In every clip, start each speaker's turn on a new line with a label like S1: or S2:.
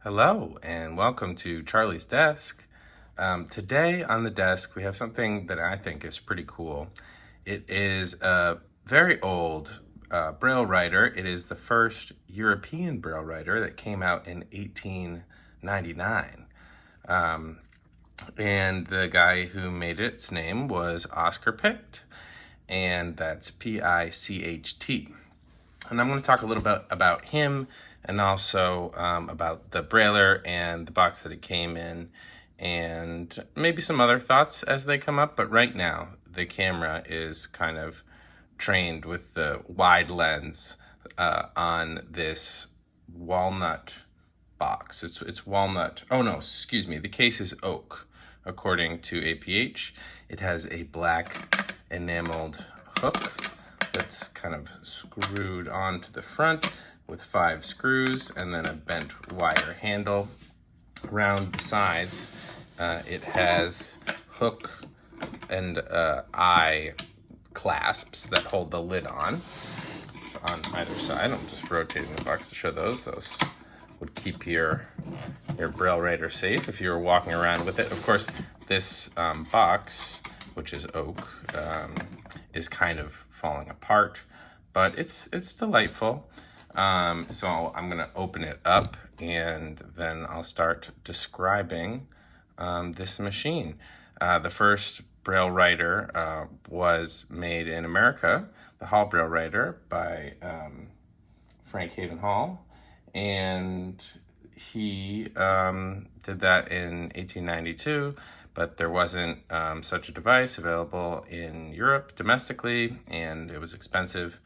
S1: Hello and welcome to Charlie's Desk. Today on the desk we have something that I think is pretty cool. It is a very old Braille writer. It is the first European Braille writer that came out in 1899. And the guy who made its name was Oscar Picht, and that's Picht. And I'm going to talk a little bit about him and also about the brailer and the box that it came in, and maybe some other thoughts as they come up. But right now, the camera is kind of trained with the wide lens on this walnut box. It's walnut. Oh no, excuse me. The case is oak, according to APH. It has a black enameled hook that's kind of screwed onto the front with 5 screws and then a bent wire handle. Around the sides, it has hook and eye clasps that hold the lid on. So on either side, I'm just rotating the box to show those. Those would keep your Braille writer safe if you were walking around with it. Of course, this box, which is oak, is kind of falling apart, but it's delightful. So I'm gonna open it up and then I'll start describing this machine. The first Braille writer was made in America, the Hall Braille writer by Frank Haven Hall, and he did that in 1892. But there wasn't such a device available in Europe domestically, and it was expensive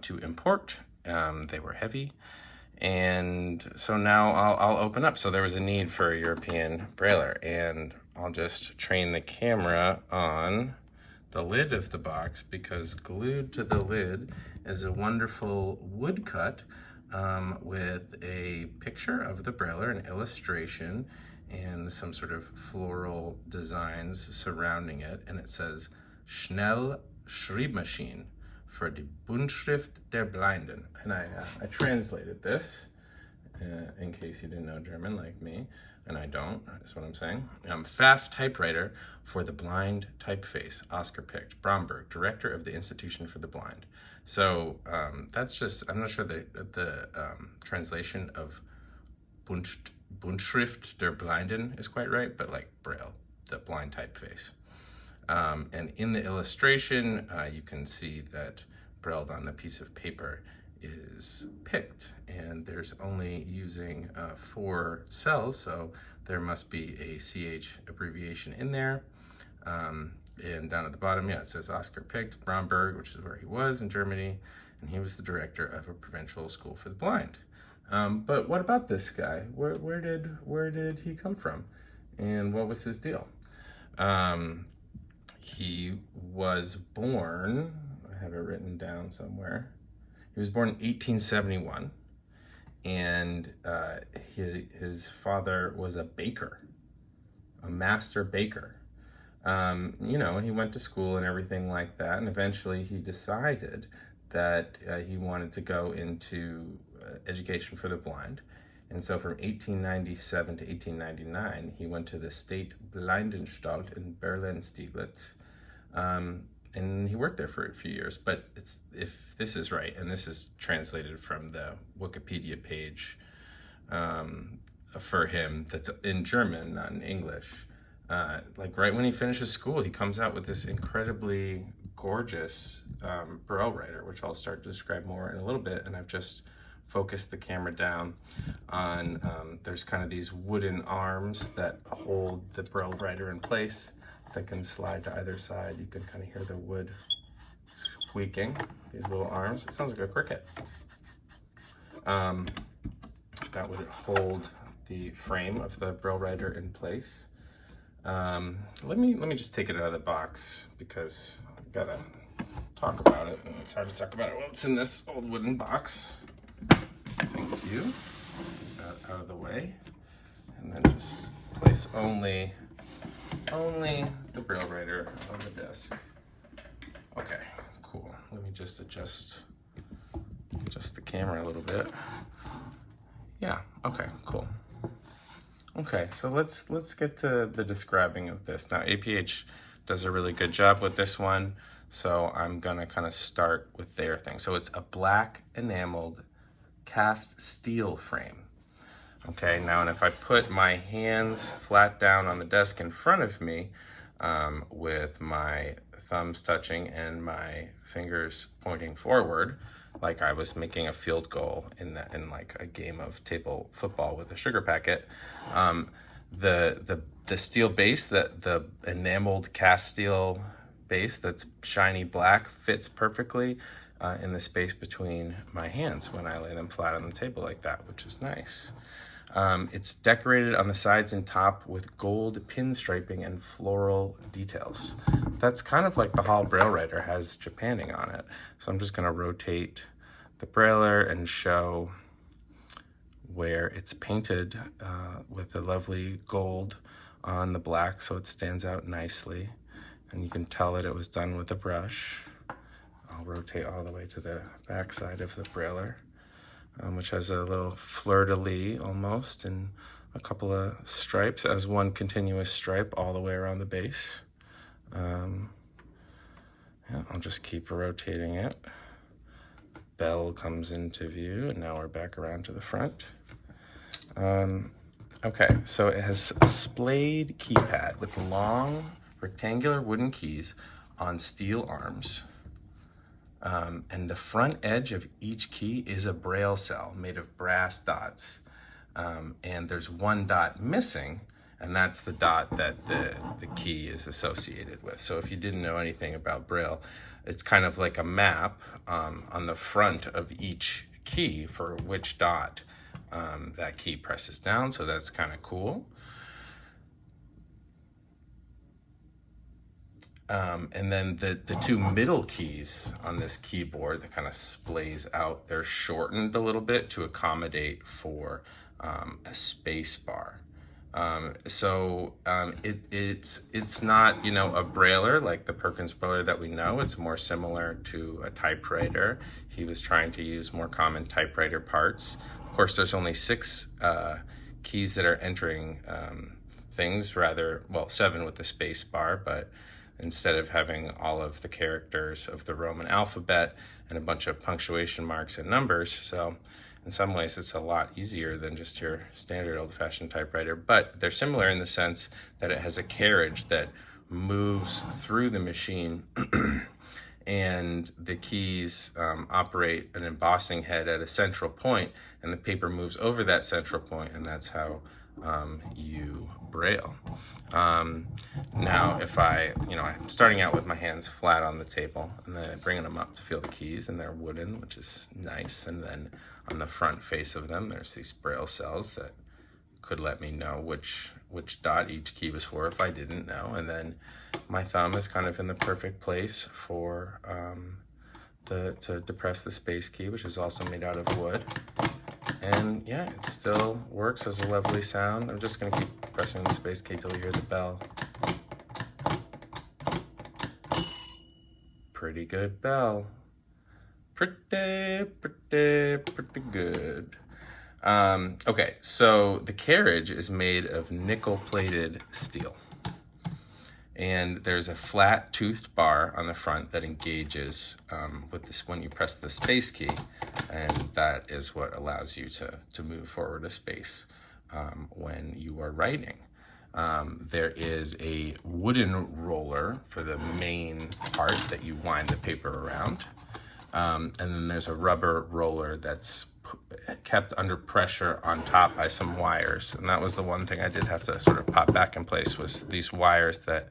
S1: to import. They were heavy, and so now I'll open up. So there was a need for a European brailer, and I'll just train the camera on the lid of the box, because glued to the lid is a wonderful woodcut with a picture of the brailer, an illustration, and some sort of floral designs surrounding it. And it says, Schnell Schreibmaschine für die Blindenschrift der Blinden. And I translated this in case you didn't know German like me, and I don't, is what I'm saying. Fast typewriter for the blind typeface, Oscar Picht, Bromberg, director of the Institution for the Blind. So that's just, I'm not sure the translation of Blindenschrift der Blinden is quite right, but like Braille, the blind typeface. And in the illustration, you can see that brailled on the piece of paper is Picht, and there's only using 4 cells, so there must be a CH abbreviation in there. And down at the bottom, yeah, it says Oscar Picht, Bromberg, which is where he was in Germany, and he was the director of a provincial school for the blind. But what about this guy? Where did he come from, and what was his deal? He was born, I have it written down somewhere. He was born in 1871, and his father was a baker, a master baker. You know, he went to school and everything like that, and eventually he decided that he wanted to go into education for the blind. And so from 1897 to 1899, he went to the State Blindenstalt in Berlin-Steglitz, and he worked there for a few years. But if this is right, and this is translated from the Wikipedia page for him, that's in German, not in English. Like right when he finishes school, he comes out with this incredibly gorgeous Braille writer, which I'll start to describe more in a little bit. And I've just focused the camera down on, there's kind of these wooden arms that hold the Braille writer in place that can slide to either side. You can kind of hear the wood squeaking, these little arms. It sounds like a cricket. That would hold the frame of the Braille writer in place. Let me just take it out of the box, because I've got to talk about it, and it's hard to talk about it while it's in this old wooden box. Thank you. Get that out of the way, and then just place only the Braille writer on the desk. Okay, cool. Let me just adjust the camera a little bit. Yeah, okay, cool. Okay, so let's get to the describing of this. Now, APH does a really good job with this one, so I'm gonna kind of start with their thing. So it's a black enameled cast steel frame. Okay, now, and if I put my hands flat down on the desk in front of me, with my thumbs touching and my fingers pointing forward, like I was making a field goal in like a game of table football with a sugar packet, the steel base, the enameled cast steel base that's shiny black, fits perfectly in the space between my hands when I lay them flat on the table like that, which is nice. It's decorated on the sides and top with gold pinstriping and floral details. That's kind of like the Hall Braille Writer has Japanning on it. So I'm just going to rotate the brailer and show where it's painted with a lovely gold on the black, so it stands out nicely. And you can tell that it was done with a brush. I'll rotate all the way to the back side of the brailer, which has a little fleur-de-lis almost, and a couple of stripes as one continuous stripe all the way around the base. Yeah, I'll just keep rotating it. Bell comes into view, and now we're back around to the front. Okay, so it has a splayed keypad with long rectangular wooden keys on steel arms. And the front edge of each key is a Braille cell made of brass dots. And there's one dot missing, and that's the dot that the key is associated with. So if you didn't know anything about Braille, it's kind of like a map on the front of each key for which dot that key presses down. So that's kind of cool. And then the two middle keys on this keyboard that kind of splays out, they're shortened a little bit to accommodate for a space bar. It's not, a brailer like the Perkins brailer that we know. It's more similar to a typewriter. He was trying to use more common typewriter parts. Of course, there's only 6 keys that are entering things, rather, well, 7 with the space bar, but instead of having all of the characters of the Roman alphabet and a bunch of punctuation marks and numbers. So in some ways it's a lot easier than just your standard old-fashioned typewriter, but they're similar in the sense that it has a carriage that moves through the machine and the keys operate an embossing head at a central point, and the paper moves over that central point, and that's how you braille. Now, if I'm starting out with my hands flat on the table, and then bringing them up to feel the keys, and they're wooden, which is nice. And then on the front face of them, there's these braille cells that could let me know which dot each key was for if I didn't know. And then my thumb is kind of in the perfect place for to depress the space key, which is also made out of wood. And yeah, it still works as a lovely sound. I'm just gonna keep pressing the space key till you hear the bell. Pretty good bell. Pretty good. Okay, so the carriage is made of nickel-plated steel. And there's a flat toothed bar on the front that engages with this when you press the space key, and that is what allows you to move forward a space when you are writing. There is a wooden roller for the main part that you wind the paper around. And then there's a rubber roller that's kept under pressure on top by some wires. And that was the one thing I did have to sort of pop back in place, was these wires that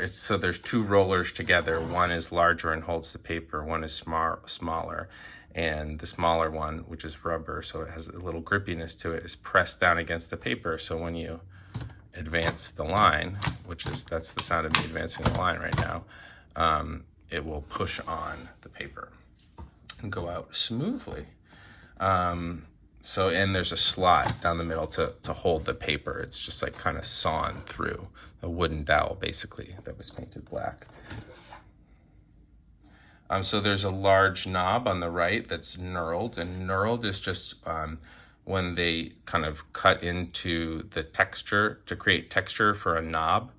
S1: so there's 2 rollers together. One is larger and holds the paper, one is smaller. And the smaller one, which is rubber, so it has a little grippiness to it, is pressed down against the paper. So when you advance the line, that's the sound of me advancing the line right now, it will push on the paper and go out smoothly. And there's a slot down the middle to hold the paper. It's just like kind of sawn through a wooden dowel, basically, that was painted black. So there's a large knob on the right that's knurled, and knurled is just when they kind of cut into the texture to create texture for a knob.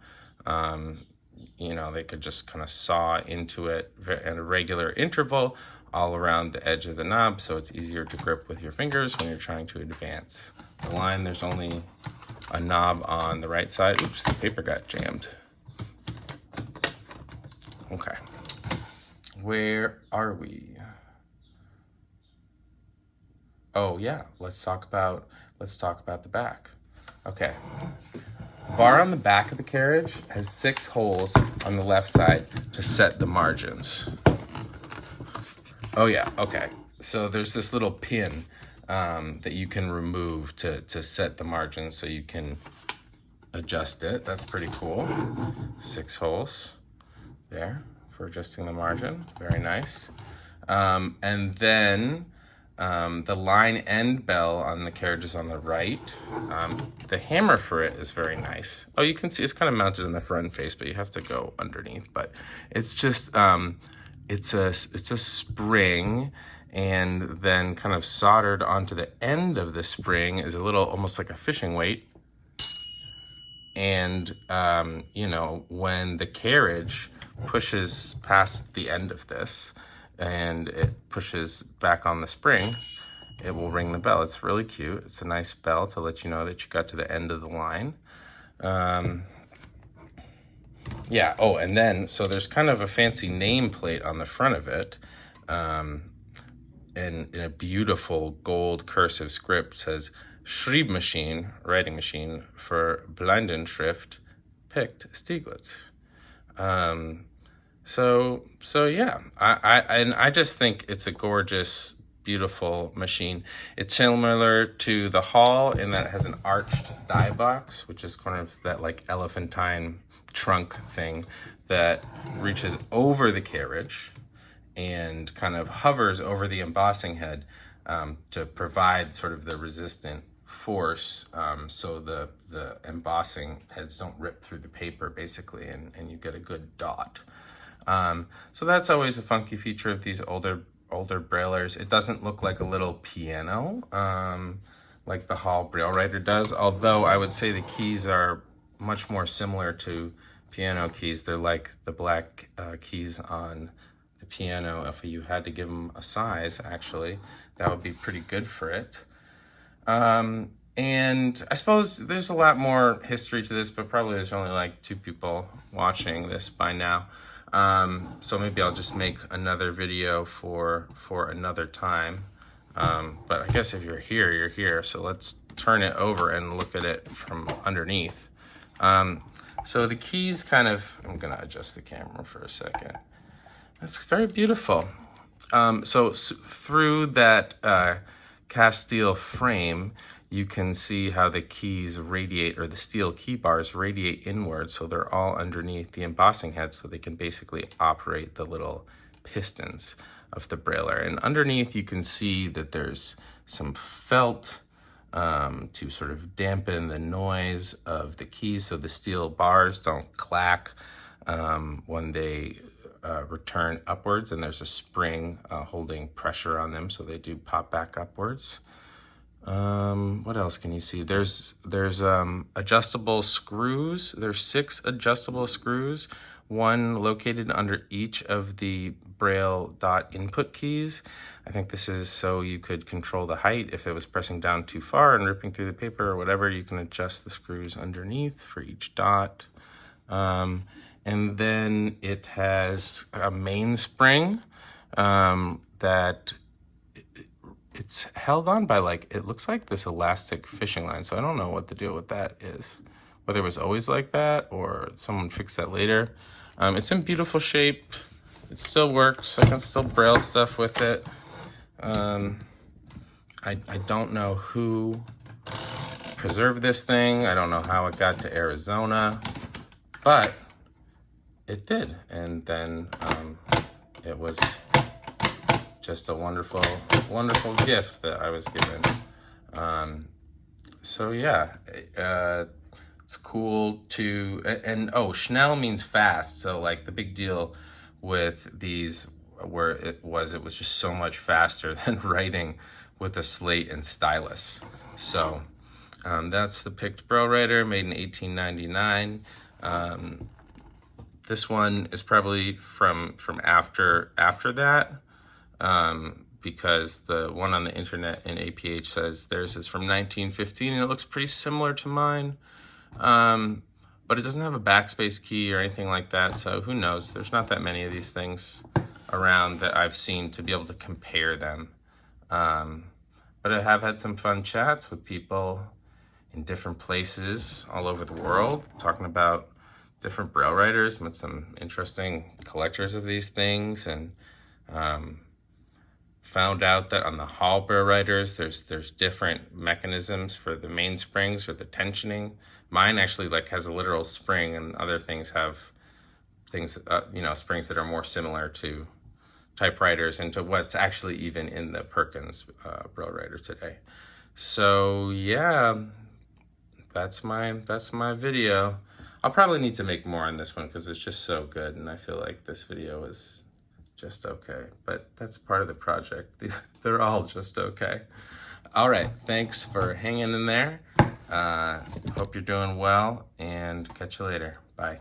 S1: You know, they could just kind of saw into it at a regular interval all around the edge of the knob, so it's easier to grip with your fingers when you're trying to advance the line. There's only a knob on the right side. Oops, the paper got jammed. Okay, where are we? Oh yeah, let's talk about the back. Okay. The bar on the back of the carriage has 6 holes on the left side to set the margins. Oh yeah, okay. So there's this little pin that you can remove to set the margins, so you can adjust it. That's pretty cool. 6 holes there for adjusting the margin. Very nice. And then the line end bell on the carriage is on the right. The hammer for it is very nice. Oh, you can see it's kind of mounted in the front face, but you have to go underneath. But it's just it's a spring, and then kind of soldered onto the end of the spring is a little, almost like a fishing weight. And you know, when the carriage pushes past the end of this and it pushes back on the spring, it will ring the bell. It's really cute. It's a nice bell to let you know that you got to the end of the line. Yeah, oh, and then, so there's kind of a fancy nameplate on the front of it. And in a beautiful gold cursive script says, Schreibmaschine, writing machine, for Blindenschrift, Picht, Stieglitz. So yeah, I just think it's a gorgeous, beautiful machine. It's similar to the Hall in that it has an arched die box, which is kind of that like elephantine trunk thing that reaches over the carriage and kind of hovers over the embossing head to provide sort of the resistant force, so the embossing heads don't rip through the paper basically, and you get a good dot. So that's always a funky feature of these older braillers. It doesn't look like a little piano like the Hall Braille writer does, although I would say the keys are much more similar to piano keys. They're like the black keys on the piano. If you had to give them a size, actually, that would be pretty good for it. And I suppose there's a lot more history to this, but probably there's only like 2 people watching this by now. So maybe I'll just make another video for another time. But I guess if you're here, you're here. So let's turn it over and look at it from underneath. So the keys kind of, I'm gonna adjust the camera for a second. That's very beautiful. So through that cast steel frame, you can see how the keys radiate, or the steel key bars radiate inward, so they're all underneath the embossing head, so they can basically operate the little pistons of the brailer. And underneath you can see that there's some felt to sort of dampen the noise of the keys, so the steel bars don't clack when they return upwards, and there's a spring holding pressure on them, so they do pop back upwards. What else can you see? There's adjustable screws. There's 6 adjustable screws, 1 located under each of the Braille dot input keys. I think this is so you could control the height. If it was pressing down too far and ripping through the paper or whatever, you can adjust the screws underneath for each dot. And then it has a mainspring that it's held on by, like, it looks like this elastic fishing line. So I don't know what the deal with that is, whether it was always like that or someone fixed that later. It's in beautiful shape. It still works. I can still Braille stuff with it. I don't know who preserved this thing. I don't know how it got to Arizona, but it did. And then it was just a wonderful, wonderful gift that I was given. So yeah, it's cool to, and oh, schnell means fast. So like the big deal with these it was just so much faster than writing with a slate and stylus. So that's the Picht Braille writer, made in 1899. This one is probably from after that, because the one on the internet in APH says theirs is from 1915, and it looks pretty similar to mine. But it doesn't have a backspace key or anything like that, so who knows? There's not that many of these things around that I've seen to be able to compare them. But I have had some fun chats with people in different places all over the world, talking about different Braille writers, met some interesting collectors of these things, and found out that on the Hall Braille writers, there's different mechanisms for the mainsprings or the tensioning. Mine actually has a literal spring, and other things have things, springs that are more similar to typewriters and to what's actually even in the Perkins Braille writer today. So yeah, that's my video. I'll probably need to make more on this one because it's just so good, and I feel like this video is just okay, but that's part of the project. They're all just okay. All right, thanks for hanging in there. Hope you're doing well, and catch you later. Bye.